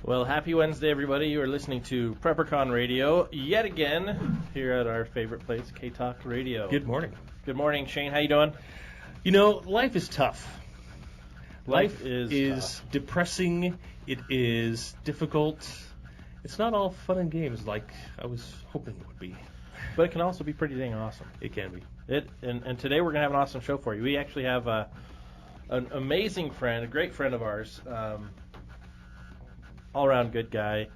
Well, happy Wednesday, everybody. You are listening to PrepperCon Radio yet again here at our favorite place, K-Talk Radio. Good morning. Good morning, Shane. How you doing? You know, life is tough. Life is depressing. It is difficult. It's not all fun and games like I was hoping it would be. But it can also be pretty dang awesome. It can be. And today we're going to have an awesome show for you. We actually have an amazing friend, a great friend of ours, all-around good guy.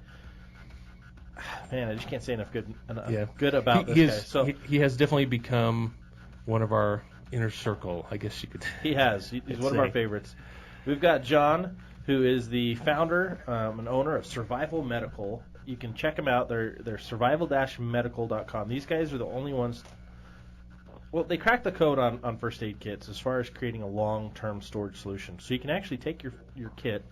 Man, I just can't say enough good about this guy. So he has definitely become one of our inner circle, I guess you could. He has. He's one of our favorites. We've got Jon, who is the founder and owner of Survival Medical. You can check them out. They're survival-medical.com. These guys are the only ones. Well, they cracked the code on first aid kits as far as creating a long-term storage solution. So you can actually take your kit,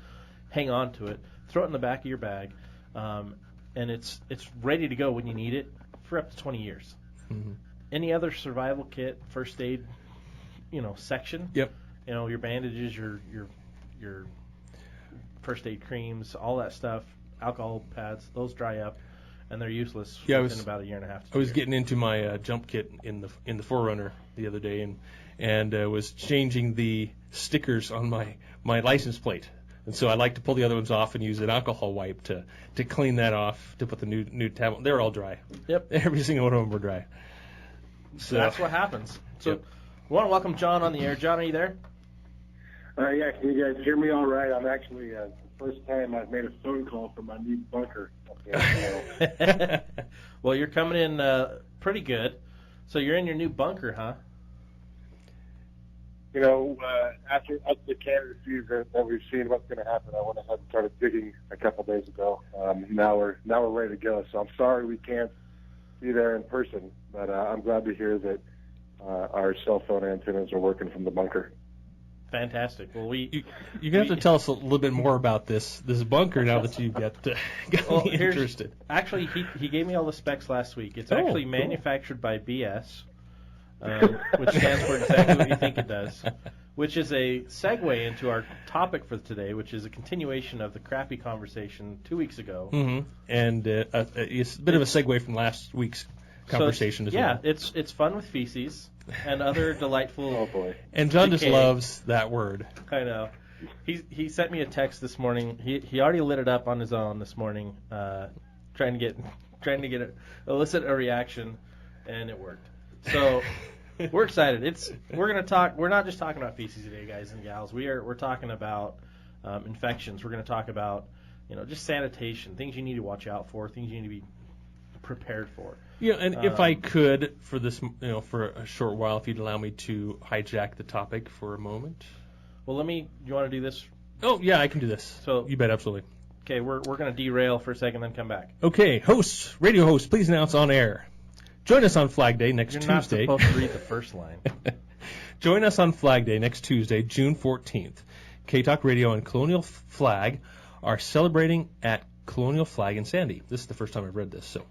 hang on to it, throw it in the back of your bag, and it's ready to go when you need it for up to 20 years. Mm-hmm. Any other survival kit, first aid, section. Yep. Your bandages, your first aid creams, all that stuff, alcohol pads, those dry up, and they're useless within about a year and a half. I was getting into my jump kit in the Forerunner the other day, and was changing the stickers on my license plate. And so I like to pull the other ones off and use an alcohol wipe to clean that off, to put the new tab on. They're all dry. Yep. Every single one of them were dry. So that's what happens. So we want to welcome Jon on the air. Jon, are you there? Yeah, can you guys hear me all right? I'm actually, the first time I've made a phone call from my new bunker. Well, you're coming in pretty good. So you're in your new bunker, huh? After the candidacies that we've seen what's going to happen, I went ahead and started digging a couple days ago. Now we're ready to go. So I'm sorry we can't be there in person, but I'm glad to hear that our cell phone antennas are working from the bunker. Fantastic. Well, you're gonna have to tell us a little bit more about this bunker now that you've got me interested. Actually, he gave me all the specs last week. It's actually manufactured by BS, which stands for exactly what you think it does, which is a segue into our topic for today, which is a continuation of the crappy conversation 2 weeks ago. Mm-hmm. And it's a bit of a segue from last week's conversation as well. Yeah, it's fun with feces and other delightful. Oh boy! And Jon just loves that word. I know. He sent me a text this morning. He already lit it up on his own this morning, trying to get elicit a reaction, and it worked. So we're excited. We're gonna talk. We're not just talking about feces today, guys and gals. We're talking about infections. We're gonna talk about just sanitation, things you need to watch out for, things you need to be prepared for. Yeah, and if I could, for this, for a short while, if you'd allow me to hijack the topic for a moment. Well, you want to do this? Oh, yeah, I can do this. So you bet, absolutely. Okay, we're going to derail for a second, then come back. Okay, radio hosts, please announce on air. Join us on Flag Day next Tuesday. You're not supposed to read the first line. Join us on Flag Day next Tuesday, June 14th. K-Talk Radio and Colonial Flag are celebrating at Colonial Flag in Sandy. This is the first time I've read this, so.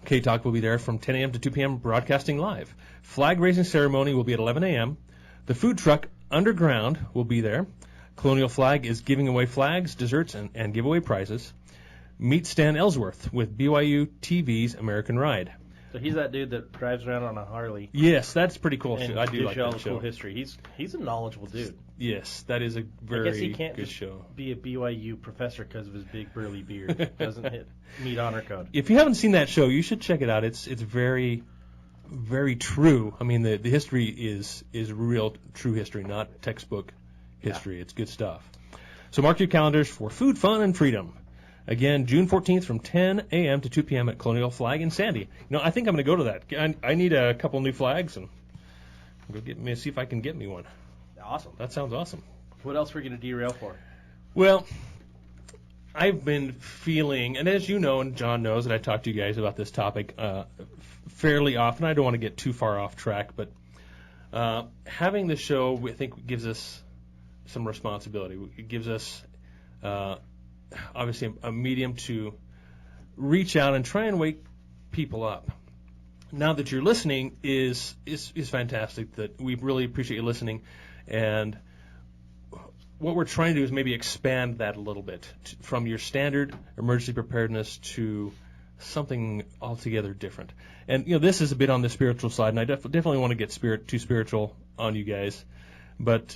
K-Talk will be there from 10 a.m. to 2 p.m. broadcasting live. Flag raising ceremony will be at 11 a.m. The food truck Underground will be there. Colonial Flag is giving away flags, desserts, and giveaway prizes. Meet Stan Ellsworth with BYU TV's American Ride. So he's that dude that drives around on a Harley. Yes, that's pretty cool. And I do like that show. Cool history. He's a knowledgeable dude. Yes, that is a very I guess he can't good just show. Be a BYU professor because of his big burly beard. Doesn't meet honor code. If you haven't seen that show, you should check it out. It's very, very true. I mean, the history is real, true history, not textbook history. Yeah. It's good stuff. So mark your calendars for food, fun, and freedom. Again, June 14th from 10 a.m. to 2 p.m. at Colonial Flag in Sandy. I think I'm going to go to that. I need a couple new flags, and go see if I can get me one. Awesome. That sounds awesome. What else are we going to derail for? Well, I've been feeling, and as you know, and Jon knows, and I talk to you guys about this topic fairly often. I don't want to get too far off track, but having the show, I think, gives us some responsibility. It gives us obviously a medium to reach out and try and wake people up. now that you're listening is fantastic. That we really appreciate you listening, and what we're trying to do is maybe expand that a little bit from your standard emergency preparedness to something altogether different. And this is a bit on the spiritual side, and I definitely want to get too spiritual on you guys. But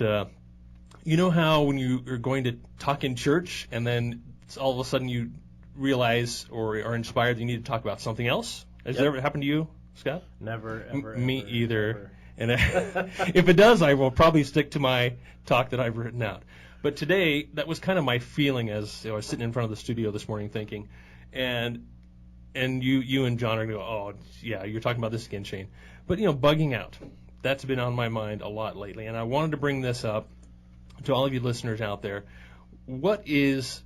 you know how when you are going to talk in church, and then all of a sudden you realize or are inspired that you need to talk about something else? Has that ever happened to you, Scott? Never, ever. Me ever, either. Ever. And if it does, I will probably stick to my talk that I've written out. But today, that was kind of my feeling as I was sitting in front of the studio this morning thinking, and you and John are going to go, oh, yeah, you're talking about this again, Shane. But, bugging out, that's been on my mind a lot lately, and I wanted to bring this up to all of you listeners out there. What is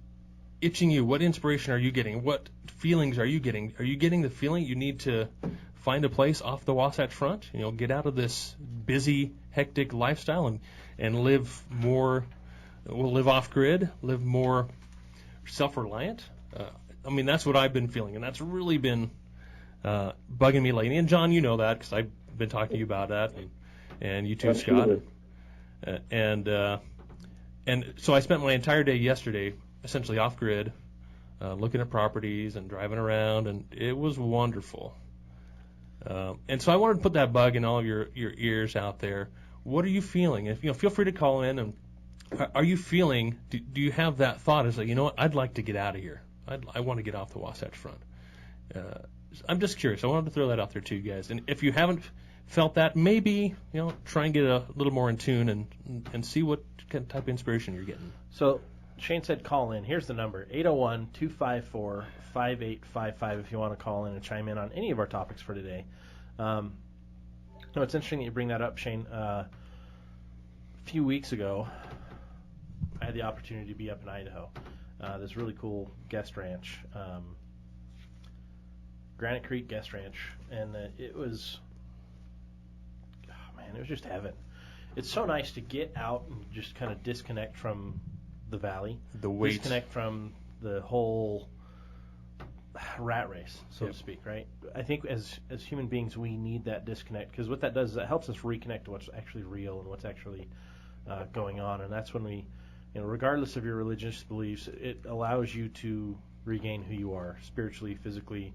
itching you? What inspiration are you getting? What feelings are you getting? Are you getting the feeling you need to find a place off the Wasatch Front? Get out of this busy, hectic lifestyle and live more. We'll live off grid, live more self-reliant. That's what I've been feeling, and that's really been bugging me lately. And John, you know that because I've been talking to you about that, and you too, Scott. And so I spent my entire day yesterday essentially off grid, looking at properties and driving around, and it was wonderful. And so I wanted to put that bug in all of your ears out there. What are you feeling? If feel free to call in. And are you feeling? Do you have that thought? Is like, what? I'd like to get out of here. I want to get off the Wasatch Front. I'm just curious. I wanted to throw that out there to you guys. And if you haven't felt that, maybe try and get a little more in tune and see what kind of type of inspiration you're getting. So Shane said call in. Here's the number, 801-254-5855 if you want to call in and chime in on any of our topics for today. It's interesting that you bring that up, Shane. A few weeks ago, I had the opportunity to be up in Idaho. This really cool guest ranch, Granite Creek Guest Ranch, and it was just heaven. It's so nice to get out and just kind of disconnect from the valley, disconnect from the whole rat race, so to speak, right? I think as human beings, we need that disconnect, because what that does is that helps us reconnect to what's actually real and what's actually going on, and that's when we, regardless of your religious beliefs, it allows you to regain who you are spiritually, physically.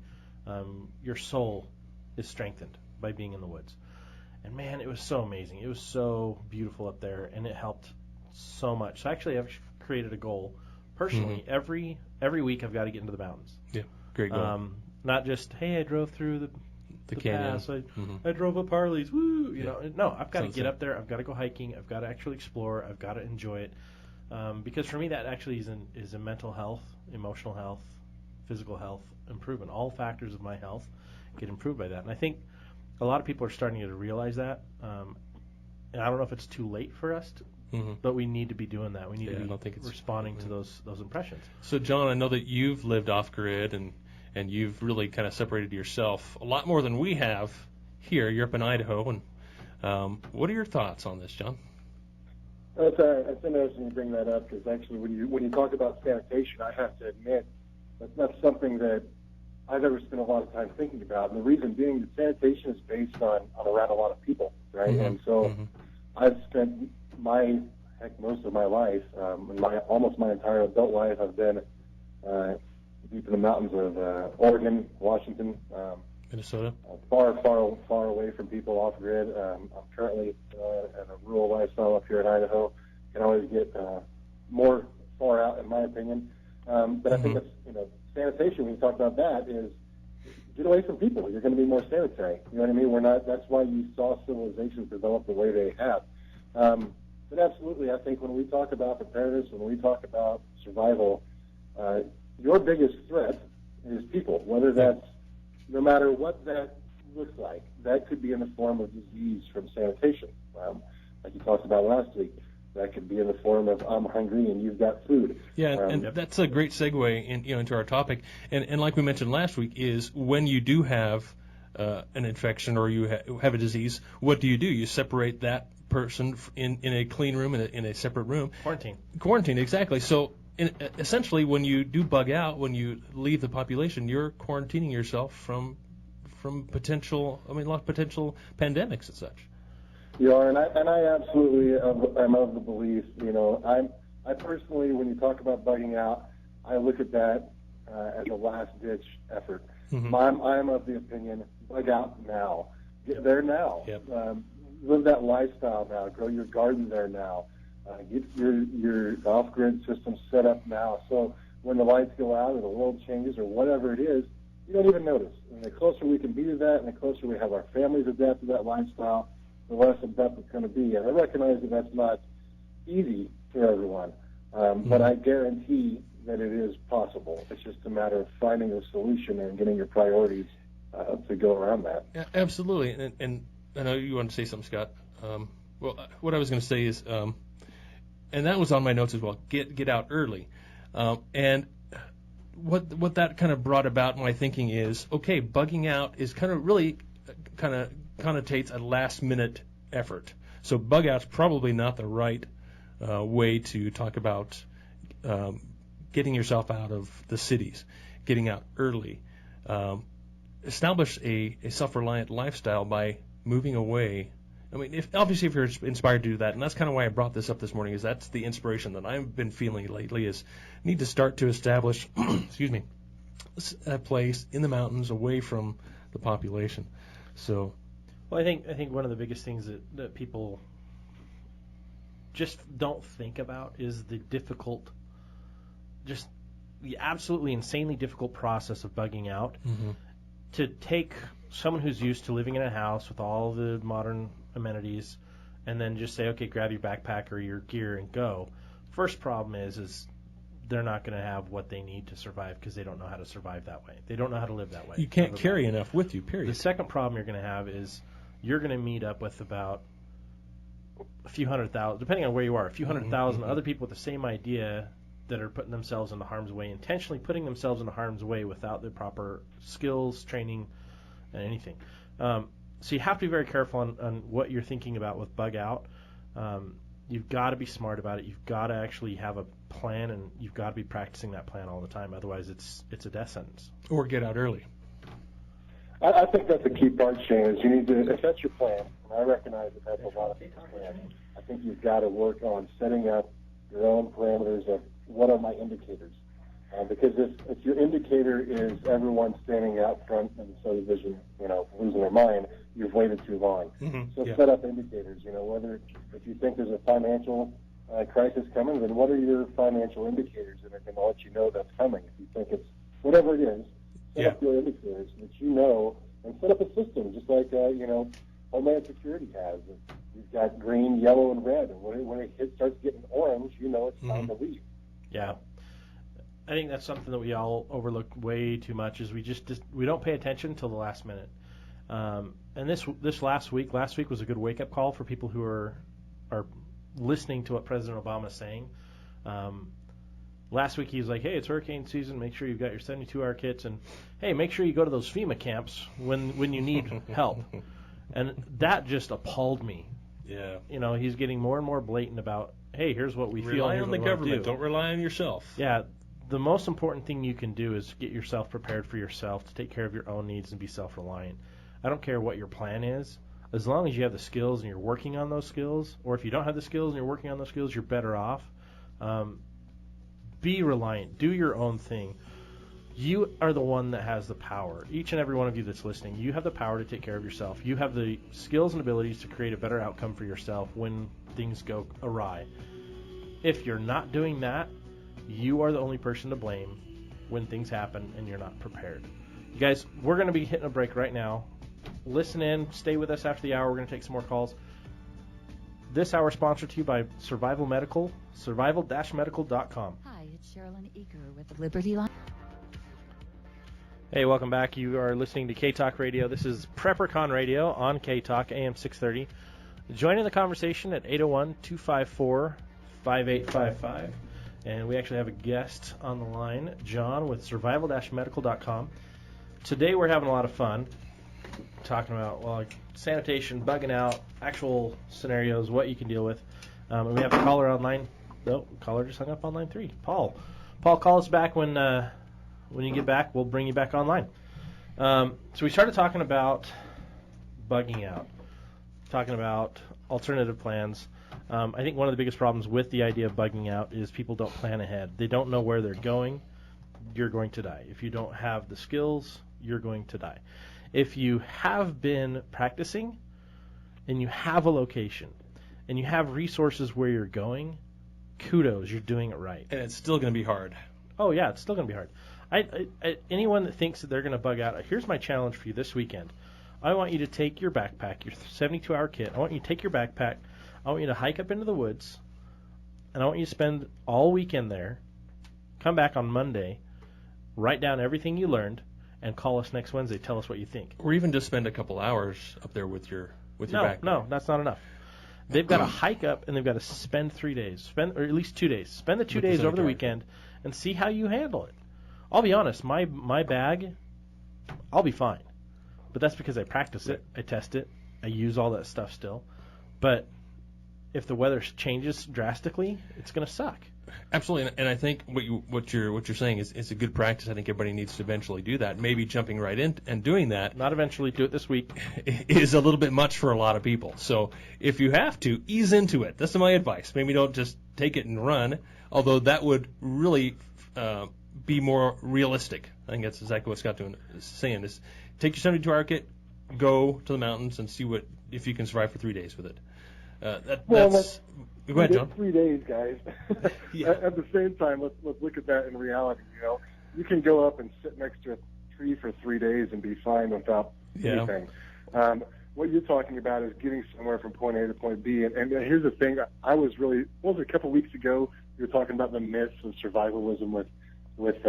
Your soul is strengthened by being in the woods. And man, it was so amazing. It was so beautiful up there, and it helped so much. So actually, I've created a goal personally. Mm-hmm. Every week, I've got to get into the mountains. Yeah, great goal. Not just, hey, I drove through the canyon. pass. I drove up Harley's. Woo! No, I've got to get up there. I've got to go hiking. I've got to actually explore. I've got to enjoy it. Because for me, that actually is a mental health, emotional health, physical health improvement. All factors of my health get improved by that. And I think a lot of people are starting to realize that. And I don't know if it's too late for us, but we need to be doing that. We need to be responding to those impressions. So, John, I know that you've lived off-grid and you've really kind of separated yourself a lot more than we have here. You're up in Idaho. And what are your thoughts on this, John? It's interesting to bring that up, because actually when you talk about sanitation, I have to admit that's not something that I've ever spent a lot of time thinking about. And the reason being that sanitation is based on around a lot of people, right? Mm-hmm. And so I've spent most of my life, almost my entire adult life, I've been deep in the mountains of Oregon, Washington, Minnesota, far away from people off grid. I'm currently in a rural lifestyle up here in Idaho. Can always get more far out, in my opinion. But I think that's, sanitation, when you talk about that, is get away from people. You're going to be more sanitary. You know what I mean? That's why you saw civilizations develop the way they have. But absolutely, I think when we talk about preparedness, when we talk about survival, your biggest threat is people, whether that's, no matter what that looks like. That could be in the form of disease from sanitation, like you talked about last week. That could be in the form of I'm hungry and you've got food. Yeah, and that's a great segue into our topic. And like we mentioned last week, is when you do have an infection or you have a disease, what do? You separate that person in a clean room, in a separate room. Quarantine, exactly. So essentially, when you do bug out, when you leave the population, you're quarantining yourself from from potential pandemics and such. And I absolutely am of the belief, I personally, when you talk about bugging out, I look at that as a last-ditch effort. Mm-hmm. I'm of the opinion, bug out now. Get there now. Yep. Live that lifestyle now. Grow your garden there now. Get your off-grid system set up now. So when the lights go out or the world changes or whatever it is, you don't even notice. And the closer we can be to that and the closer we have our families adapt to that lifestyle, the less adept it's going to be. And I recognize that that's not easy for everyone, but I guarantee that it is possible. It's just a matter of finding a solution and getting your priorities to go around that. Yeah, absolutely. And I know you wanted to say something, Scott. Well, what I was going to say is, and that was on my notes as well, get out early. And what that kind of brought about in my thinking is, okay, bugging out is kind of really kind of connotates a last-minute effort. So bug out's probably not the right way to talk about getting yourself out of the cities, getting out early. Establish a self-reliant lifestyle by moving away. I mean, if you're inspired to do that, and that's kind of why I brought this up this morning, is that's the inspiration that I've been feeling lately, is need to start to establish, a place in the mountains away from the population. So, well, I think one of the biggest things that people just don't think about is the absolutely insanely difficult process of bugging out. Mm-hmm. To take someone who's used to living in a house with all the modern amenities and then just say, okay, grab your backpack or your gear and go. First problem is they're not going to have what they need to survive because they don't know how to survive that way. They don't know how to live that way. You can't carry enough with you, period. The second problem you're going to have is you're going to meet up with about a few 100,000, depending on where you are, a few 100,000 other people with the same idea that are putting themselves into harm's way, intentionally putting themselves into harm's way without the proper skills, training, and anything. So you have to be very careful on what you're thinking about with bug out. You've got to be smart about it. You've got to actually have a plan, and you've got to be practicing that plan all the time. Otherwise, it's a death sentence. Or get out early. I think that's a key part, Shane, is you need to, if that's your plan, and I recognize that that's a lot of people's plan, I think you've got to work on setting up your own parameters of what are my indicators. Because if your indicator is everyone standing out front in the subdivision, losing their mind, you've waited too long. Mm-hmm. So set up indicators, whether if you think there's a financial crisis coming, then what are your financial indicators that are going to let you know that's coming? If you think it's whatever it is, set up your indicators that you know, and set up a system just like, Homeland Security has. You've got green, yellow, and red, and when it starts getting orange, it's time to leave. Yeah. I think that's something that we all overlook way too much, is we don't pay attention until the last minute. And this last week was a good wake-up call for people who are listening to what President Obama is saying. Last week he was like, hey, it's hurricane season, make sure you've got your 72-hour kits, and hey, make sure you go to those FEMA camps when you need help. And that just appalled me. Yeah. He's getting more and more blatant about, hey, here's what we feel. Rely on the government. Don't rely on yourself. Yeah. The most important thing you can do is get yourself prepared for yourself to take care of your own needs and be self-reliant. I don't care what your plan is. As long as you have the skills and you're working on those skills, or if you don't have the skills and you're working on those skills, you're better off. Be reliant. Do your own thing. You are the one that has the power. Each and every one of you that's listening, you have the power to take care of yourself. You have the skills and abilities to create a better outcome for yourself when things go awry. If you're not doing that, you are the only person to blame when things happen and you're not prepared. You guys, we're going to be hitting a break right now. Listen in. Stay with us after the hour. We're going to take some more calls. This hour sponsored to you by Survival Medical, survival-medical.com. Hi, it's Sherilyn Eager with the Liberty Line. Hey, welcome back. You are listening to K-Talk Radio. This is PrepperCon Radio on K-Talk, AM 630. Join in the conversation at 801-254-5855. And we actually have a guest on the line, Jon with survival-medical.com. Today we're having a lot of fun talking about sanitation, bugging out, actual scenarios, what you can deal with. And we have a caller on line. No, caller just hung up on line 3. Paul, call us back when you get back. We'll bring you back online. So we started talking about bugging out, talking about alternative plans. I think one of the biggest problems with the idea of bugging out is people don't plan ahead. They don't know where they're going. You're going to die. If you don't have the skills, you're going to die. If you have been practicing and you have a location and you have resources where you're going, kudos, you're doing it right. And it's still going to be hard. Oh, yeah, it's still going to be hard. Anyone that thinks that they're going to bug out, here's my challenge for you this weekend. I want you to take your backpack, your 72-hour kit. I want you to take your backpack. I want you to hike up into the woods, and I want you to spend all weekend there, come back on Monday, write down everything you learned, and call us next Wednesday. Tell us what you think. Or even just spend a couple hours up there with your backpack. No, that's not enough. They've got to hike up, and they've got to spend 3 days, or at least 2 days. Spend the 2 days over the weekend and see how you handle it. I'll be honest, my bag, I'll be fine. But that's because I practice it, I test it, I use all that stuff still. But if the weather changes drastically, it's going to suck. Absolutely, and I think what you're saying is a good practice. I think everybody needs to eventually do that. Maybe jumping right in and doing that, not eventually, do it this week, is a little bit much for a lot of people. So if you have to, ease into it. That's my advice. Maybe don't just take it and run, although that would really be more realistic. I think that's exactly what Scott's saying is take your 72-hour kit, go to the mountains, and see if you can survive for 3 days with it. Go ahead, John. 3 days, guys. Yeah. At the same time, let's look at that in reality. You can go up and sit next to a tree for 3 days and be fine without anything. What you're talking about is getting somewhere from point A to point B. And here's the thing: a couple of weeks ago, you were talking about the myths of survivalism with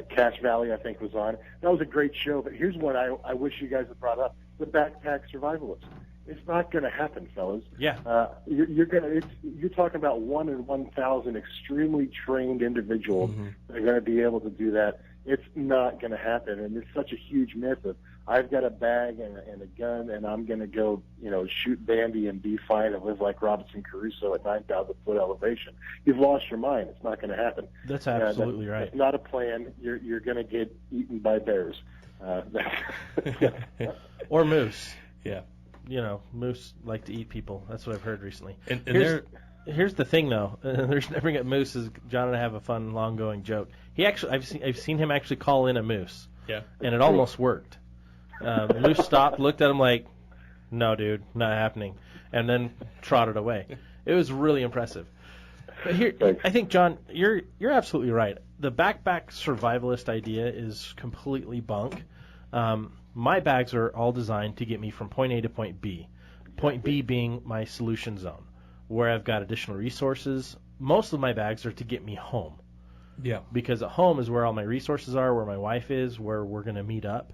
Cache Valley, I think, was on. That was a great show. But here's what I wish you guys had brought up: the backpack survivalist. It's not going to happen, fellas. Yeah. You're talking about 1 in 1,000 extremely trained individuals that are going to be able to do that. It's not going to happen, and it's such a huge myth of I've got a bag and a gun, and I'm going to go, shoot Bambi and be fine and live like Robinson Crusoe at 9,000 foot elevation. You've lost your mind. It's not going to happen. That's absolutely right. It's not a plan. You're going to get eaten by bears. Or moose. Yeah. Moose like to eat people. That's what I've heard recently. And here's the thing, though. The reason I bring up moose is John and I have a fun, long-going joke. I've seen him actually call in a moose. Yeah. And it almost worked. The moose stopped, looked at him like, "No, dude, not happening," and then trotted away. It was really impressive. But here, I think, John, you're absolutely right. The backpack survivalist idea is completely bunk. My bags are all designed to get me from point A to point B. Point B being my solution zone, where I've got additional resources. Most of my bags are to get me home. Yeah. Because at home is where all my resources are, where my wife is, where we're going to meet up.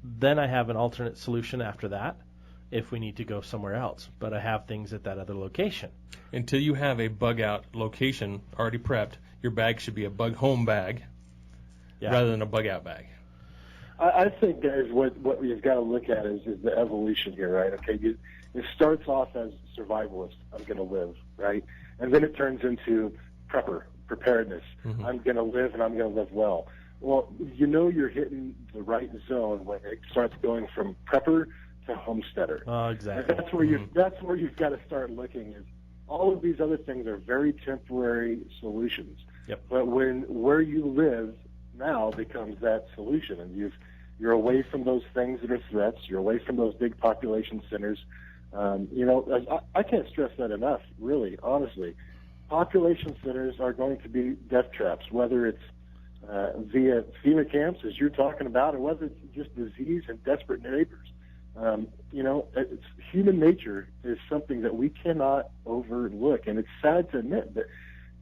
Then I have an alternate solution after that if we need to go somewhere else. But I have things at that other location. Until you have a bug out location already prepped, your bag should be a bug home bag rather than a bug out bag. I think, guys, what we've got to look at is the evolution here, right? Okay, it starts off as survivalist. I'm going to live, right? And then it turns into preparedness. I'm going to live, and I'm going to live well. Well, you're hitting the right zone when it starts going from prepper to homesteader. Oh, exactly. And that's where you've got to start looking. Is all of these other things are very temporary solutions. Yep. But where you live now becomes that solution, and you're away from those things that are threats. You're away from those big population centers. I can't stress that enough, really, honestly. Population centers are going to be death traps, whether it's via FEMA camps, as you're talking about, or whether it's just disease and desperate neighbors. It's human nature is something that we cannot overlook, and it's sad to admit that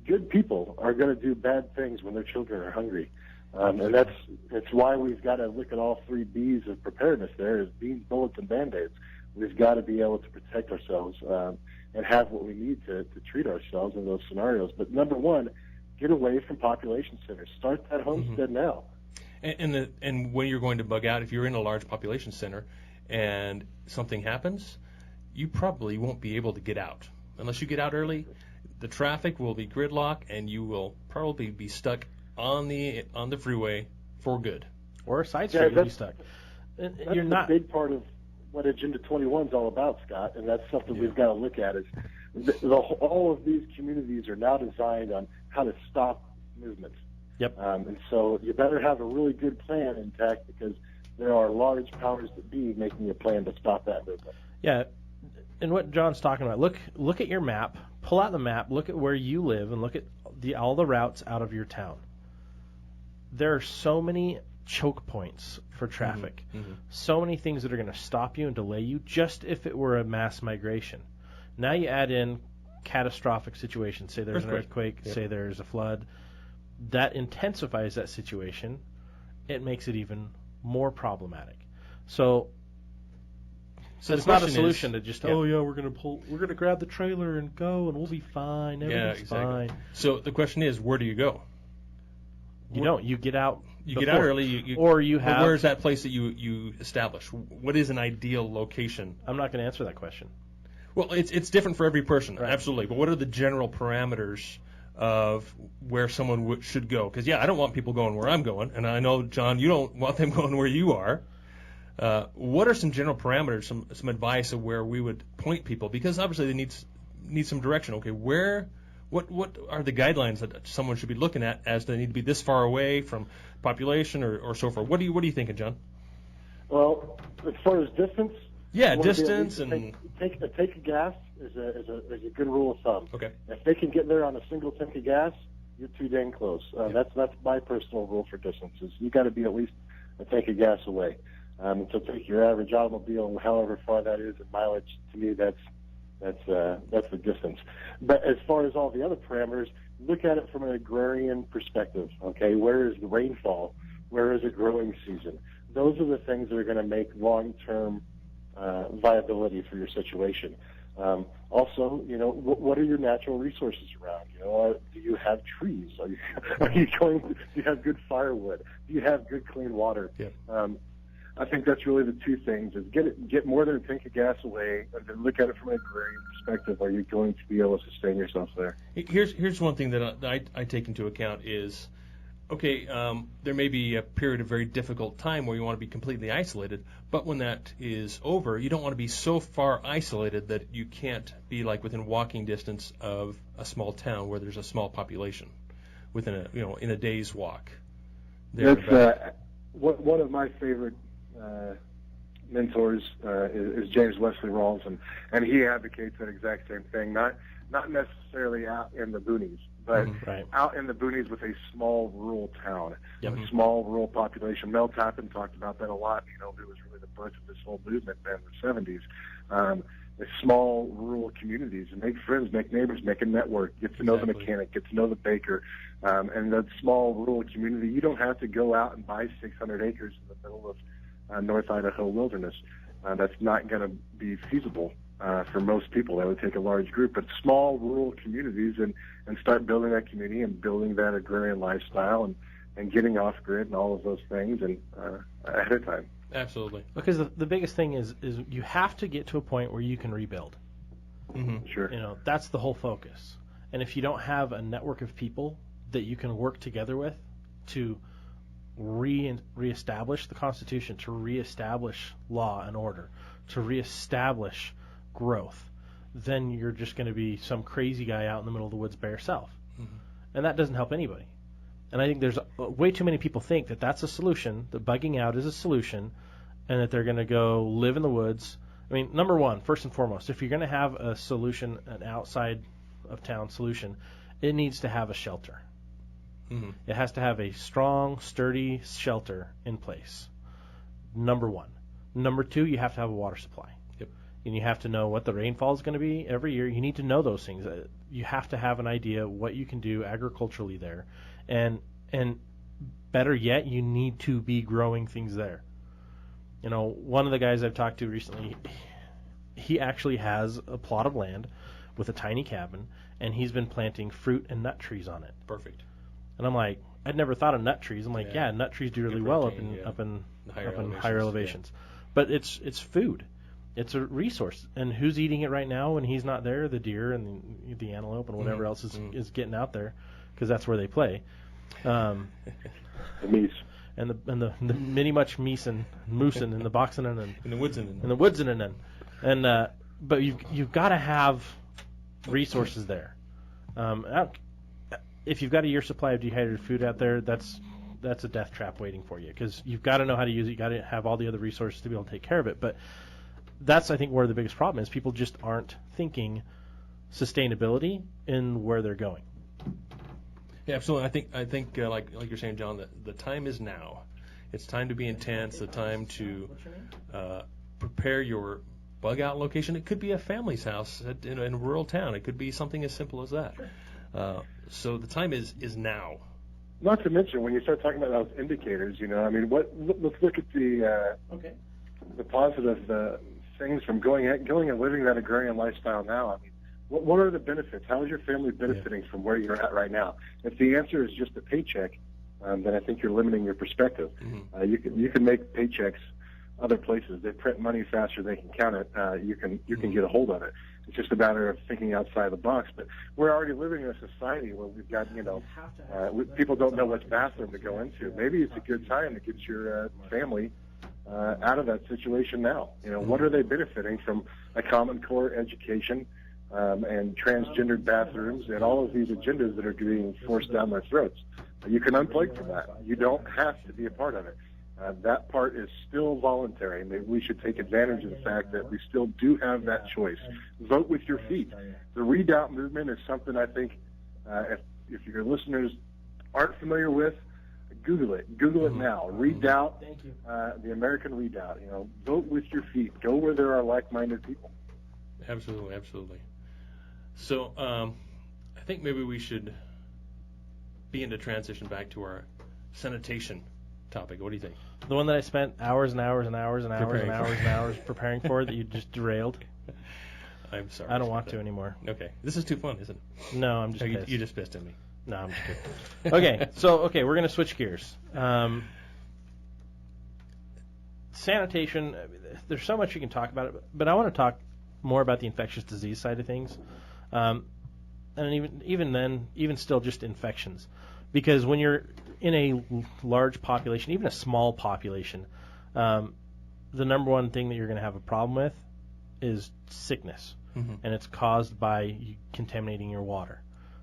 good people are going to do bad things when their children are hungry. And that's why we've got to look at all 3 B's of preparedness there, is beans, bullets, and Band-Aids. We've got to be able to protect ourselves and have what we need to treat ourselves in those scenarios. But number one, get away from population centers. Start that homestead now. And when you're going to bug out, if you're in a large population center and something happens, you probably won't be able to get out. Unless you get out early, the traffic will be gridlock, and you will probably be stuck on the freeway for good. or a side street if you're stuck. That's You're a not. big part of what Agenda 21 is all about, Scott, and that's something we've got to look at. Is all of these communities are now designed on how to stop movements. Yep. And so you better have a really good plan intact, because there are large powers that be making a plan to stop that movement. Yeah, and what John's talking about, look at your map, pull out the map, look at where you live, and look at all the routes out of your town. There are so many choke points for traffic, so many things that are going to stop you and delay you, just if it were a mass migration. Now you add in catastrophic situations, say there's an earthquake, say there's a flood, that intensifies that situation. It makes it even more problematic. So it's not a solution to just we're gonna grab the trailer and go and we'll be fine. Everything's fine. So the question is, where do you go? You get out. You get out early. Or you have. Where's that place that you establish? What is an ideal location? I'm not going to answer that question. Well, it's different for every person, right. Absolutely. But what are the general parameters of where someone should go? Because I don't want people going where I'm going, and I know, John, you don't want them going where you are. What are some general parameters, some advice of where we would point people? Because obviously they need some direction. Okay, what are the guidelines that someone should be looking at as they need to be this far away from population or so forth? What are you thinking, John? Well, as far as distance, distance and take a gas is a good rule of thumb. Okay. If they can get there on a single tank of gas, you're too dang close. That's my personal rule for distances. You got to be at least a tank of gas away. So take your average automobile, however far that is in mileage. To me, that's the distance. But as far as all the other parameters, look at it from an agrarian perspective. Okay, where is the rainfall? Where is the growing season? Those are the things that are going to make long-term viability for your situation. Also, what are your natural resources around? Do you have trees? Do you have good firewood? Do you have good clean water? Yeah. I think that's really the two things: is get more than a tank of gas away, and then look at it from an agrarian perspective. Are you going to be able to sustain yourself there? Here's one thing that I take into account is, okay, there may be a period of very difficult time where you want to be completely isolated, but when that is over, you don't want to be so far isolated that you can't be like within walking distance of a small town where there's a small population, within in a day's walk. That's one of my favorite mentors is James Wesley Rawls, and he advocates that exact same thing. Not necessarily out in the boonies, but out in the boonies with a small rural town, a small rural population. Mel Tappan talked about that a lot. It was really the birth of this whole movement in the 70s. The small rural communities, and make friends, make neighbors, make a network, get to know the mechanic, get to know the baker, and that small rural community. You don't have to go out and buy 600 acres in the middle of North Idaho wilderness. That's not going to be feasible for most people. That would take a large group. But small rural communities, and start building that community and building that agrarian lifestyle and getting off grid and all of those things and ahead of time. Absolutely. Because the biggest thing is you have to get to a point where you can rebuild. Mm-hmm. Sure. That's the whole focus. And if you don't have a network of people that you can work together with to reestablish the Constitution, to reestablish law and order, to reestablish growth, then you're just going to be some crazy guy out in the middle of the woods by yourself. Mm-hmm. And that doesn't help anybody. And I think there's way too many people think that that's a solution, that bugging out is a solution, and that they're going to go live in the woods. I mean, number one, first and foremost, if you're going to have a solution, an outside of town solution, it needs to have a shelter. Mm-hmm. It has to have a strong, sturdy shelter in place. Number one. Number two, you have to have a water supply. Yep. And you have to know what the rainfall is going to be every year. You need to know those things. You have to have an idea what you can do agriculturally there. And better yet, you need to be growing things there. One of the guys I've talked to recently, he actually has a plot of land with a tiny cabin, and he's been planting fruit and nut trees on it. Perfect. And I'm like, I'd never thought of nut trees. I'm like, yeah nut trees do really well protein, up in higher elevations. But it's food. It's a resource. And who's eating it right now when he's not there? The deer and the antelope and whatever else is getting out there, because that's where they play. The meese. and the mini much moosin in the boxen and in the woods and but you've got to have resources there. If you've got a year's supply of dehydrated food out there, that's a death trap waiting for you, because you've got to know how to use it. You've got to have all the other resources to be able to take care of it. But that's, I think, where the biggest problem is. People just aren't thinking sustainability in where they're going. Yeah, absolutely. I think like you're saying, John, that the time is now. It's time to be intense. The time to prepare your bug out location. It could be a family's house in a rural town. It could be something as simple as that. Sure. So the time is now. Not to mention, when you start talking about those indicators, let's look at the positive things from going and living that agrarian lifestyle now. I mean, what are the benefits? How is your family benefiting from where you're at right now? If the answer is just a paycheck, then I think you're limiting your perspective. Mm-hmm. You can make paychecks other places. They print money faster than they can count it. You can get a hold of it. It's just a matter of thinking outside the box. But we're already living in a society where we've got, people don't know which bathroom to go into. Maybe it's a good time to get your family out of that situation now. What are they benefiting from a Common Core education and transgendered bathrooms and all of these agendas that are being forced down their throats? You can unplug from that. You don't have to be a part of it. That part is still voluntary. Maybe we should take advantage of the fact that we still do have that choice. Vote with your feet. The Read Out movement is something I think if your listeners aren't familiar with, Google it. Google it now. Read Out, the American Read Out. Vote with your feet. Go where there are like-minded people. Absolutely, absolutely. So I think maybe we should begin to transition back to our sanitation topic. What do you think? The one that I spent hours and hours and hours and hours and hours and hours preparing for, that you just derailed. I'm sorry. I don't want to anymore. Okay. This is too fun, isn't it? No, I'm just pissed. You just pissed at me. No, I'm just kidding. Okay, we're going to switch gears. Sanitation, there's so much you can talk about it, but I want to talk more about the infectious disease side of things. And even still just infections. Because when you're in a large population, even a small population, the number one thing that you're going to have a problem with is sickness. Mm-hmm. And it's caused by contaminating your water.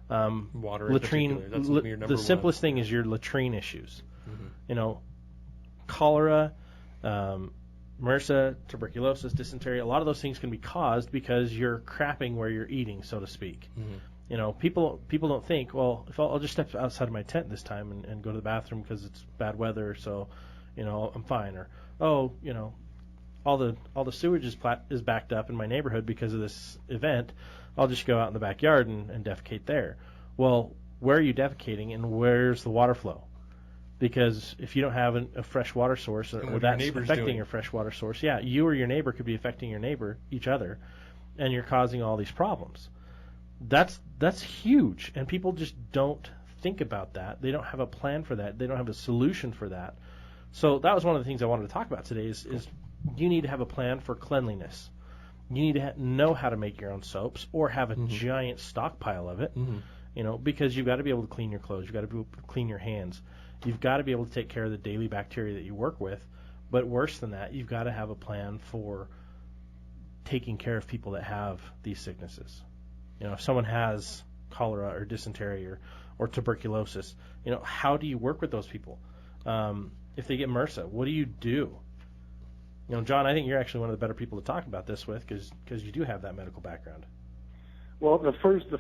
Water latrine. The simplest thing is your latrine issues. Mm-hmm. Cholera, MRSA, tuberculosis, dysentery. A lot of those things can be caused because you're crapping where you're eating, so to speak. Mm-hmm. People don't think, well, if I'll just step outside of my tent this time and go to the bathroom because it's bad weather, so I'm fine. Or all the sewage is backed up in my neighborhood because of this event. I'll just go out in the backyard and defecate there. Well, where are you defecating, and where's the water flow? Because if you don't have a fresh water source, or that's affecting your fresh water source, you or your neighbor could be affecting your neighbor, each other, and you're causing all these problems. That's huge, and people just don't think about that. They don't have a plan for that. They don't have a solution for that. So that was one of the things I wanted to talk about today is you need to have a plan for cleanliness. You need to know how to make your own soaps or have a giant stockpile of it, because you've got to be able to clean your clothes. You've got to be able to clean your hands. You've got to be able to take care of the daily bacteria that you work with. But worse than that, you've got to have a plan for taking care of people that have these sicknesses. If someone has cholera or dysentery or tuberculosis, how do you work with those people? If they get MRSA, what do you do? John, I think you're actually one of the better people to talk about this with because you do have that medical background. Well, the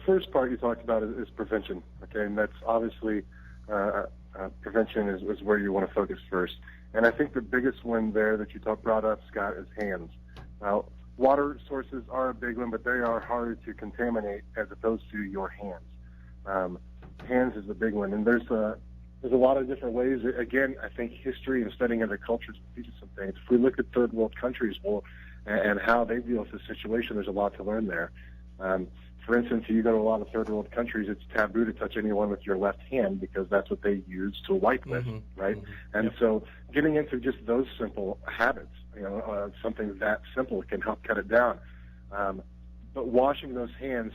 first part you talked about is prevention, okay, and that's obviously prevention is where you want to focus first. And I think the biggest one there that you brought up, Scott, is hands. Now, water sources are a big one, but they are harder to contaminate as opposed to your hands. Hands is the big one, and there's a lot of different ways. Again, I think history and studying other cultures teaches some things. If we look at third world countries, and how they deal with the situation, there's a lot to learn there. For instance, if you go to a lot of third world countries, it's taboo to touch anyone with your left hand because that's what they use to wipe with, right? Mm-hmm. And so getting into just those simple habits, something that simple can help cut it down. But washing those hands,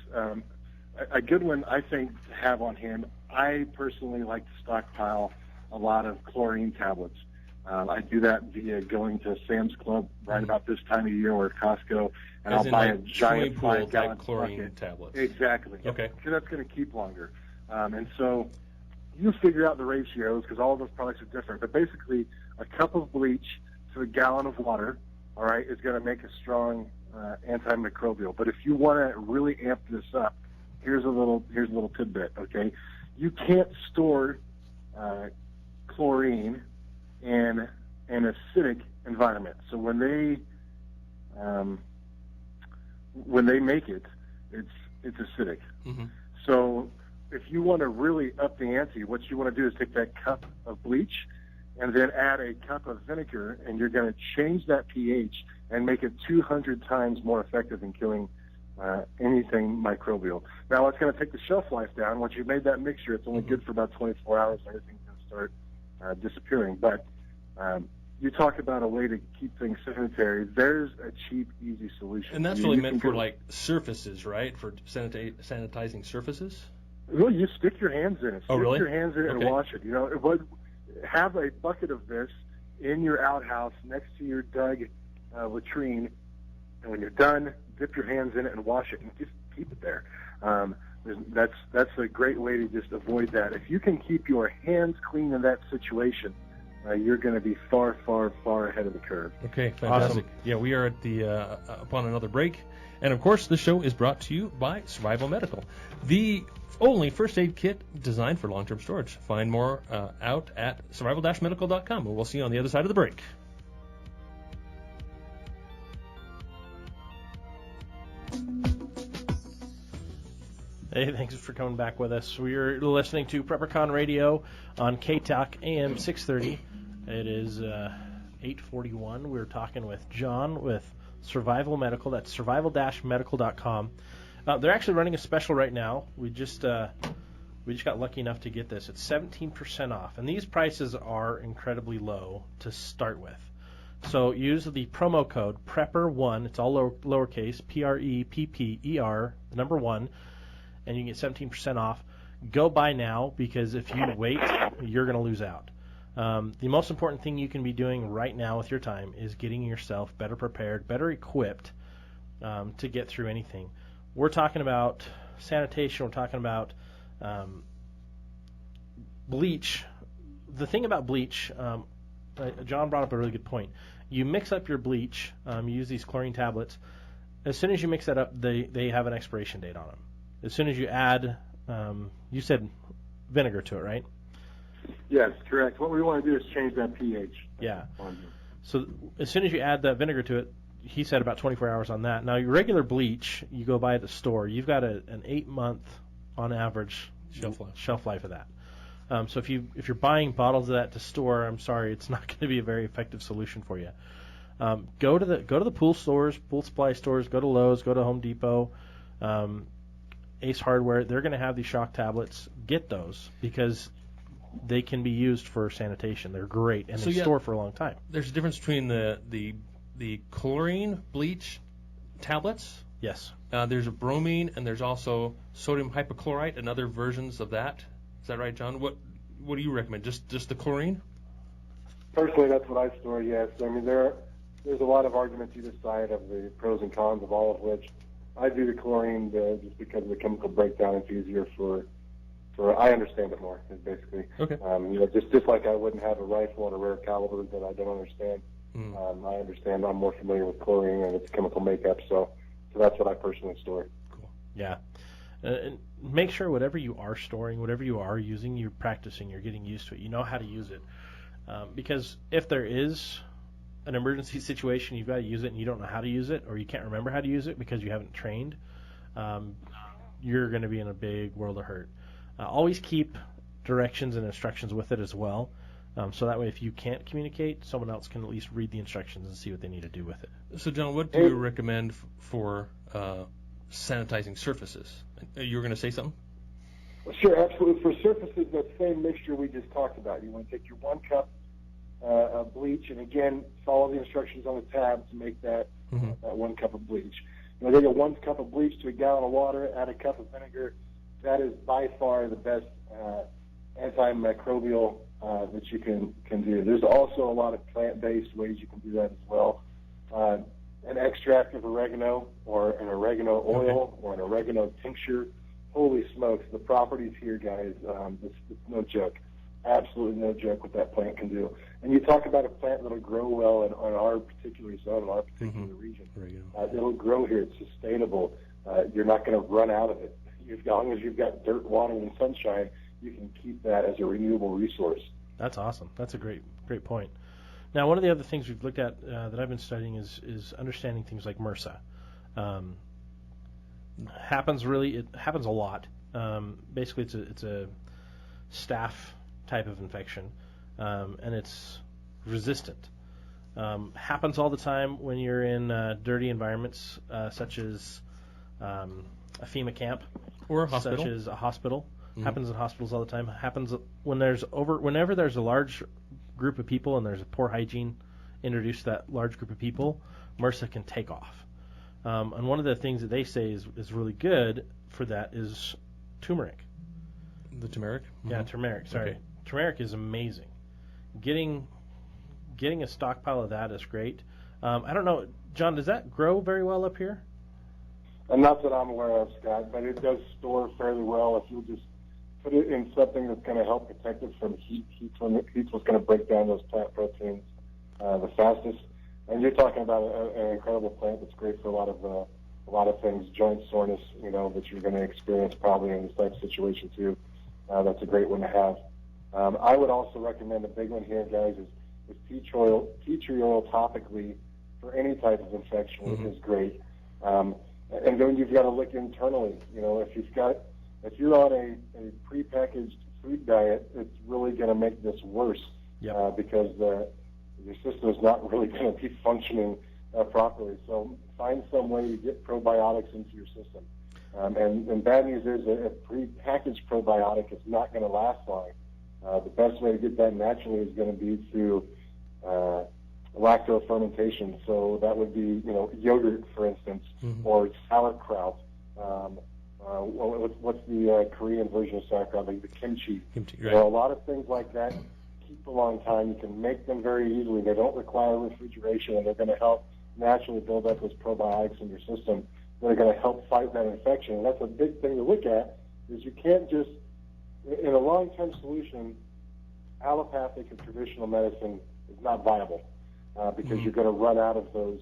a good one I think to have on hand, I personally like to stockpile a lot of chlorine tablets. I do that via going to Sam's Club right about this time of year, or Costco, and I'll buy a giant 5-gallon chlorine tablets. Exactly. Okay. Because that's going to keep longer. And so you figure out the ratios, because all of those products are different. But basically, a cup of bleach to a gallon of water, all right, is going to make a strong antimicrobial. But if you want to really amp this up, here's a little tidbit. Okay, you can't store chlorine in an acidic environment. So when they make it, it's acidic. Mm-hmm. So if you want to really up the ante, what you want to do is take that cup of bleach and then add a cup of vinegar, and you're going to change that pH and make it 200 times more effective in killing anything microbial. Now, it's going to take the shelf life down. Once you've made that mixture, it's only good for about 24 hours, and everything's going to start disappearing. But you talk about a way to keep things sanitary. There's a cheap, easy solution. And that's really meant for, like, surfaces, right? For sanitizing surfaces? Well, you stick your hands in it. Oh, really? Stick your hands in it and wash it. You know, have a bucket of this in your outhouse next to your dug latrine, and when you're done, dip your hands in it and wash it, and just keep it there. That's a great way to just avoid that. If you can keep your hands clean in that situation, you're going to be far, far, far ahead of the curve. Okay, fantastic. Awesome. Yeah, we are at the upon another break, and of course, this show is brought to you by Survival Medical, the only first aid kit designed for long-term storage. Find more out at survival-medical.com, and we'll see you on the other side of the break. Hey, thanks for coming back with us. We're listening to PrepperCon Radio on KTALK AM 630. It is 8:41. We're talking with Jon with Survival Medical. That's survival-medical.com. They're actually running a special right now. We just got lucky enough to get this. It's 17% off, and these prices are incredibly low to start with. So use the promo code PREPPER1. It's all lowercase, PREPPER, the number 1, and you can get 17% off. Go buy now, because if you wait, you're going to lose out. The most important thing you can be doing right now with your time is getting yourself better prepared, better equipped to get through anything. We're talking about sanitation. We're talking about bleach. The thing about bleach, Jon brought up a really good point. You mix up your bleach, you use these chlorine tablets. As soon as you mix that up, they have an expiration date on them. As soon as you add, you said vinegar to it, right? Yes, correct. What we want to do is change that pH. Yeah. So as soon as you add that vinegar to it, he said about 24 hours on that. Now, your regular bleach, you go buy at the store, you've got an 8-month, on average, shelf life of that. So if you're buying bottles of that to store, I'm sorry, it's not going to be a very effective solution for you. Go to the pool stores, pool supply stores. Go to Lowe's. Go to Home Depot, Ace Hardware. They're going to have these shock tablets. Get those, because they can be used for sanitation. They're great, and they store for a long time. There's a difference between the chlorine bleach tablets. Yes. There's a bromine, and there's also sodium hypochlorite and other versions of that. Is that right, Jon? What do you recommend? Just the chlorine? Personally, that's what I store, yes. I mean, there's a lot of arguments either side of the pros and cons of all of which. I do the chlorine just because of the chemical breakdown. It's easier for I understand it more, basically. Okay. Just like I wouldn't have a rifle and a rare caliber that I don't understand. I understand. I'm more familiar with chlorine and its chemical makeup, so that's what I personally store. Cool. Yeah. And make sure whatever you are storing, whatever you are using, you're practicing, you're getting used to it. You know how to use it. Because if there is an emergency situation, you've got to use it and you don't know how to use it, or you can't remember how to use it because you haven't trained, you're going to be in a big world of hurt. Always keep directions and instructions with it as well. So that way, if you can't communicate, someone else can at least read the instructions and see what they need to do with it. So, Jon, what do you recommend for sanitizing surfaces? You were going to say something? Well, sure, absolutely. For surfaces, that same mixture we just talked about. You want to take your 1 cup of bleach, and again, follow the instructions on the tab to make that 1 cup of bleach. You take a 1 cup of bleach to a gallon of water, add a cup of vinegar. That is by far the best antimicrobial that you can do. There's also a lot of plant-based ways you can do that as well. An extract of oregano or an oregano oil or an oregano tincture. Holy smokes, the properties here, guys, it's no joke. Absolutely no joke what that plant can do. And you talk about a plant that'll grow well on our particular zone, in our particular region. It'll grow here. It's sustainable. You're not going to run out of it. As long as you've got dirt, water, and sunshine, you can keep that as a renewable resource. That's awesome. That's a great point. Now, one of the other things we've looked at that I've been studying is understanding things like MRSA. It happens a lot. Basically, it's a staph type of infection, and it's resistant. Happens all the time when you're in dirty environments, such as a FEMA camp or a hospital. Such as a hospital. Happens in hospitals all the time. Happens whenever there's a large group of people and there's a poor hygiene introduced to that large group of people, MRSA can take off. And one of the things that they say is really good for that is turmeric. The turmeric? Yeah, turmeric. Sorry. Okay. Turmeric is amazing. Getting a stockpile of that is great. I don't know, John, does that grow very well up here? Not that I'm aware of, Scott, but it does store fairly well if you'll just put it in something that's going to help protect it from heat. Heat's what's going to break down those plant proteins the fastest. And you're talking about an incredible plant that's great for a lot of things, joint soreness, that you're going to experience probably in this type of situation too. That's a great one to have. I would also recommend a big one here, guys, is tea tree oil topically for any type of infection is great. And then you've got to look internally. If you're on a prepackaged food diet, it's really going to make this worse because your system is not really going to be functioning properly. So find some way to get probiotics into your system. And bad news is a prepackaged probiotic is not going to last long. The best way to get that naturally is going to be through lacto fermentation. So that would be, yogurt, for instance, or sauerkraut. What's the Korean version of sauerkraut? Like the kimchi. Right. A lot of things like that keep a long time. You can make them very easily. They don't require refrigeration, and they're going to help naturally build up those probiotics in your system that are going to help fight that infection. And that's a big thing to look at, is you can't just, in a long-term solution, allopathic and traditional medicine is not viable because you're going to run out of those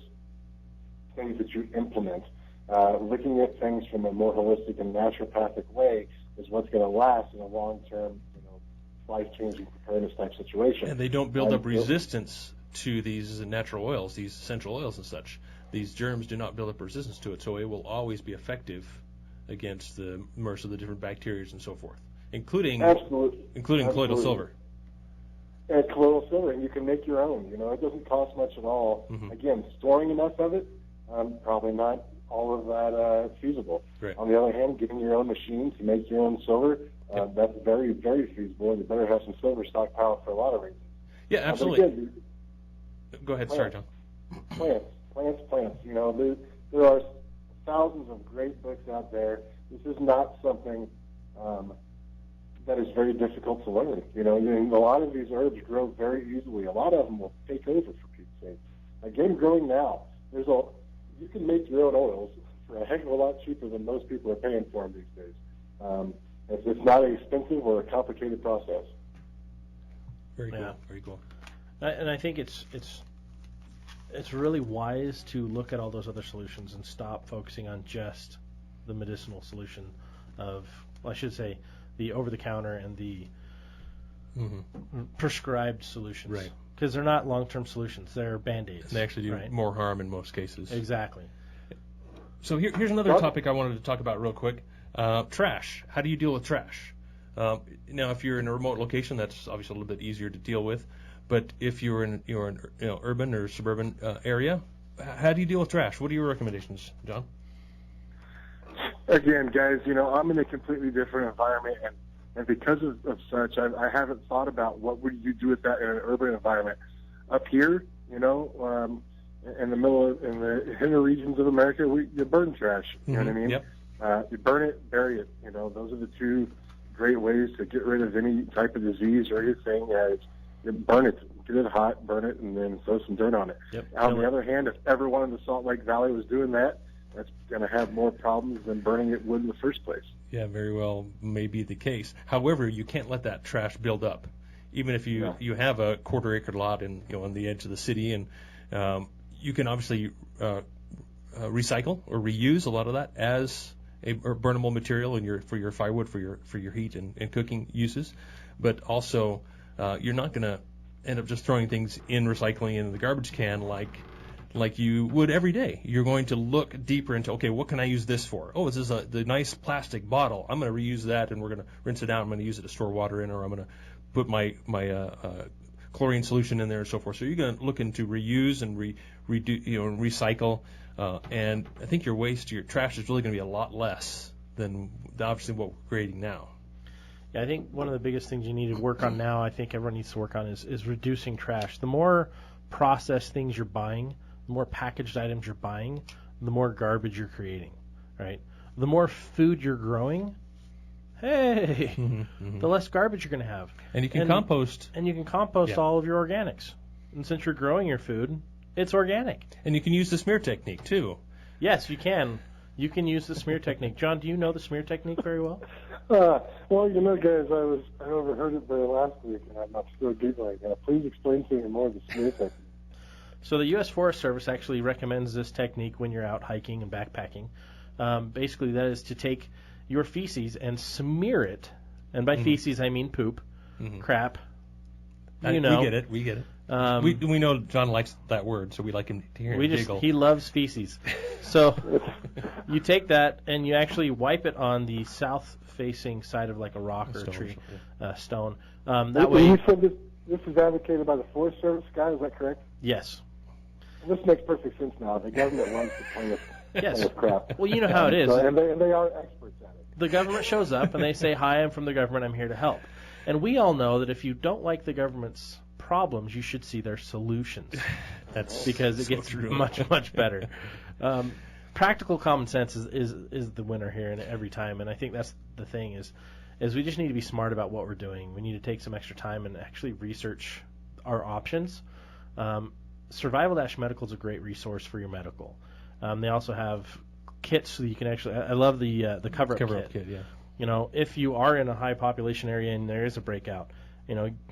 things that you implement. Looking at things from a more holistic and naturopathic way is what's going to last in a long-term, life-changing preparedness type situation. And they don't build up resistance to these natural oils, these essential oils and such. These germs do not build up resistance to it, so it will always be effective against the MRSA, the different bacteria and so forth, including colloidal silver. And colloidal silver, and you can make your own. It doesn't cost much at all. Again, storing enough of it, probably not all of that feasible. Right. On the other hand, getting your own machine to make your own silver, that's very, very feasible. And you better have some silver stockpile for a lot of reasons. Yeah, absolutely. Again, go ahead, sorry, John. Plants. There are thousands of great books out there. This is not something that is very difficult to learn. A lot of these herbs grow very easily. A lot of them will take over, for Pete's sake. Again, growing now, you can make your own oils for a heck of a lot cheaper than most people are paying for them these days. It's not an expensive or a complicated process. Very cool. Very cool. And I think it's really wise to look at all those other solutions and stop focusing on just the medicinal solution of, well, I should say, the over-the-counter and the prescribed solutions. Right. Because they're not long-term solutions. They're Band-Aids. They actually do more harm in most cases. Exactly. So here's another topic I wanted to talk about real quick. Trash. How do you deal with trash? Now, if you're in a remote location, that's obviously a little bit easier to deal with. But if you're in urban or suburban area, how do you deal with trash? What are your recommendations, John? Again, guys, I'm in a completely different environment, and because of such, I haven't thought about what would you do with that in an urban environment. Up here, in the inner regions of America, you burn trash. You know what I mean? Yep. You burn it, bury it. Those are the two great ways to get rid of any type of disease or anything. Burn it, get it hot, burn it, and then throw some dirt on it. Yep. On the other hand, if everyone in the Salt Lake Valley was doing that, that's going to have more problems than burning it would in the first place. Yeah, very well may be the case. However, you can't let that trash build up. Even if you have a quarter-acre lot on the edge of the city, and you can obviously recycle or reuse a lot of that as a burnable material for your firewood, for your heat and cooking uses. But also, you're not going to end up just throwing things in recycling in the garbage can like you would every day. You're going to look deeper into, okay, what can I use this for? Oh, this is the nice plastic bottle. I'm going to reuse that, and we're going to rinse it out. I'm going to use it to store water in, or I'm going to put my chlorine solution in there and so forth. So you're going to look into reuse and recycle, and I think your trash is really going to be a lot less than obviously what we're creating now. Yeah, I think one of the biggest things you need to work on now, I think everyone needs to work on, is reducing trash. The more processed things you're buying, the more packaged items you're buying, the more garbage you're creating, right? The more food you're growing, the less garbage you're going to have. And you can compost. And you can compost all of your organics. And since you're growing your food, it's organic. And you can use the smear technique, too. Yes, you can. You can use the smear technique. John, do you know the smear technique very well? Well, guys, I overheard it there last week, and I'm still Googling. Please explain to me more of the smear technique. So the U.S. Forest Service actually recommends this technique when you're out hiking and backpacking. Basically, that is to take your feces and smear it. And by feces, I mean poop, crap. We get it. We know John likes that word, so we like him to hear him giggle. He loves feces. So you take that and you actually wipe it on the south-facing side of like a rock or a tree, stone. That way. You said this is advocated by the Forest Service guy. Is that correct? Yes. This makes perfect sense now. The government runs the plaintiff crap. Well, you know how it is. And they are experts at it. The government shows up and they say, "Hi, I'm from the government. I'm here to help." And we all know that if you don't like the government's problems, you should see their solutions. That's because it gets much better. Practical common sense is the winner here and every time. And I think that's the thing is we just need to be smart about what we're doing. We need to take some extra time and actually research our options. Survival-Medical is a great resource for your medical. They also have kits so you can actually. I love the cover-up kit. Yeah. If you are in a high population area and there is a breakout,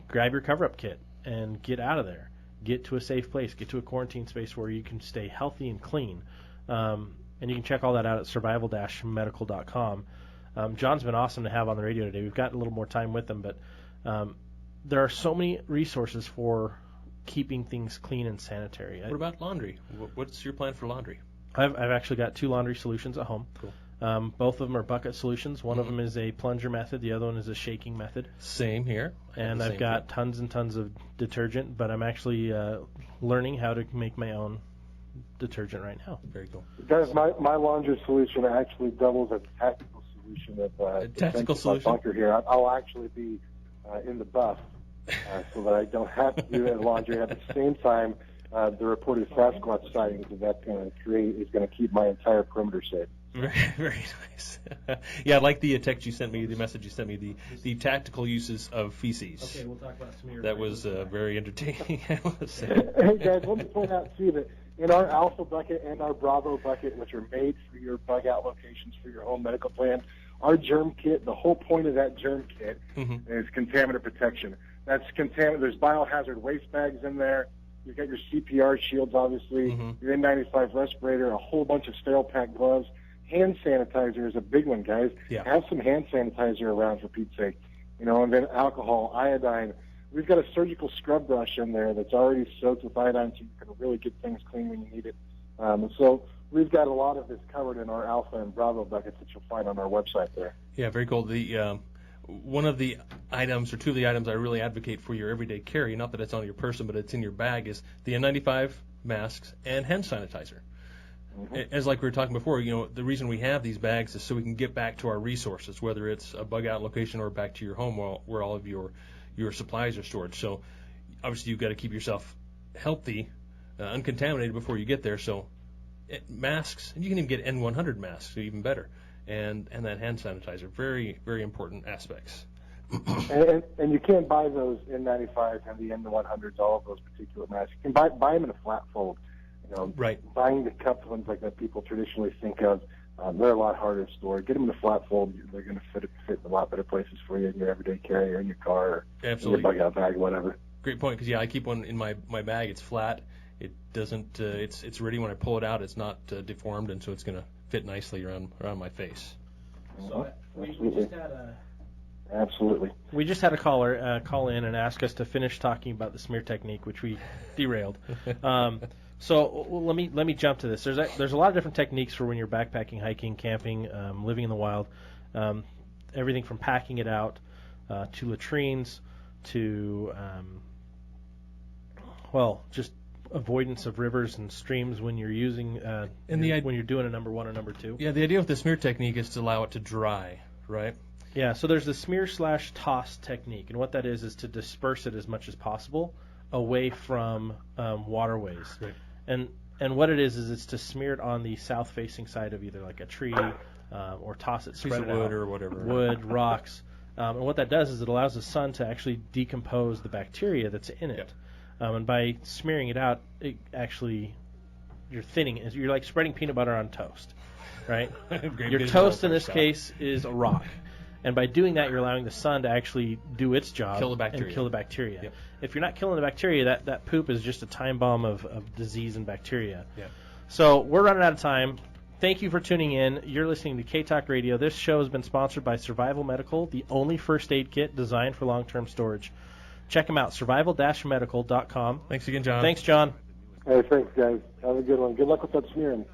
grab your cover-up kit and get out of there. Get to a safe place. Get to a quarantine space where you can stay healthy and clean. And you can check all that out at survival-medical.com. John's been awesome to have on the radio today. We've got a little more time with him, but there are so many resources for keeping things clean and sanitary. What about laundry? What's your plan for laundry? I've actually got 2 laundry solutions at home. Cool. Both of them are bucket solutions. One of them is a plunger method. The other one is a shaking method. Same here. And I've got tons and tons of detergent, but I'm actually learning how to make my own detergent right now. Very cool. Guys, my laundry solution actually doubles as a tactical solution. A tactical solution? Bunker here. I'll actually be in the buff so that I don't have to do that laundry. At the same time, the reported Sasquatch sightings that that's going to create is going to keep my entire perimeter safe. Very, very nice. Yeah, I like the text you sent me, the message you sent me, the tactical uses of feces. Okay, we'll talk about smear. That was very entertaining. Hey, guys, let me point out, too, that in our Alpha bucket and our Bravo bucket, which are made for your bug-out locations for your home medical plan, our germ kit, the whole point of that germ kit is contaminant protection. That's contaminant. There's biohazard waste bags in there. You've got your CPR shields, obviously, your N95 respirator, a whole bunch of sterile pack gloves. Hand sanitizer is a big one, guys. Yeah. Have some hand sanitizer around, for Pete's sake. And then alcohol, iodine. We've got a surgical scrub brush in there that's already soaked with iodine, so you can really get things clean when you need it. So we've got a lot of this covered in our Alpha and Bravo buckets that you'll find on our website there. Yeah, very cool. The one of the items, or 2 of the items I really advocate for your everyday carry, not that it's on your person, but it's in your bag, is the N95 masks and hand sanitizer. As like we were talking before, the reason we have these bags is so we can get back to our resources, whether it's a bug-out location or back to your home where all of your supplies are stored. So obviously you've got to keep yourself healthy, uncontaminated before you get there. So masks, and you can even get N100 masks, so even better. and that hand sanitizer. Very, very important aspects. And you can't buy those N95s and the N100s, all of those particulate masks. You can buy them in a flat fold. Right. Buying the cupped ones like that people traditionally think of, they're a lot harder to store. Get them in a flat fold. They're going to fit in a lot better places for you in your everyday carry or in your car or Absolutely. in your bug out bag, whatever. Great point, because I keep one in my bag. It's flat. It doesn't. It's ready when I pull it out. It's not deformed, and so it's going to fit nicely around my face. So we just had a. Absolutely. We just had a caller call in and ask us to finish talking about the smear technique, which we derailed. So let me jump to this. There's a lot of different techniques for when you're backpacking, hiking, camping, living in the wild. Everything from packing it out to latrines to just avoidance of rivers and streams when you're using when you're doing a number 1 or number 2. Yeah, the idea of the smear technique is to allow it to dry, right? Yeah, so there's the smear/toss technique, and what that is to disperse it as much as possible away from waterways. Right. And what it is it's to smear it on the south-facing side of either like a tree or toss it, spread it out. Wood or whatever. Wood, rocks. And what that does is it allows the sun to actually decompose the bacteria that's in it. Yep. And by smearing it out, you're thinning it. You're like spreading peanut butter on toast, right? Your toast in this case is a rock. And by doing that, you're allowing the sun to actually do its job and kill the bacteria. Yep. If you're not killing the bacteria, that poop is just a time bomb of disease and bacteria. Yeah. So we're running out of time. Thank you for tuning in. You're listening to K-Talk Radio. This show has been sponsored by Survival Medical, the only first aid kit designed for long-term storage. Check them out, survival-medical.com. Thanks again, John. Thanks, John. Hey, thanks, guys. Have a good one. Good luck with that smearing.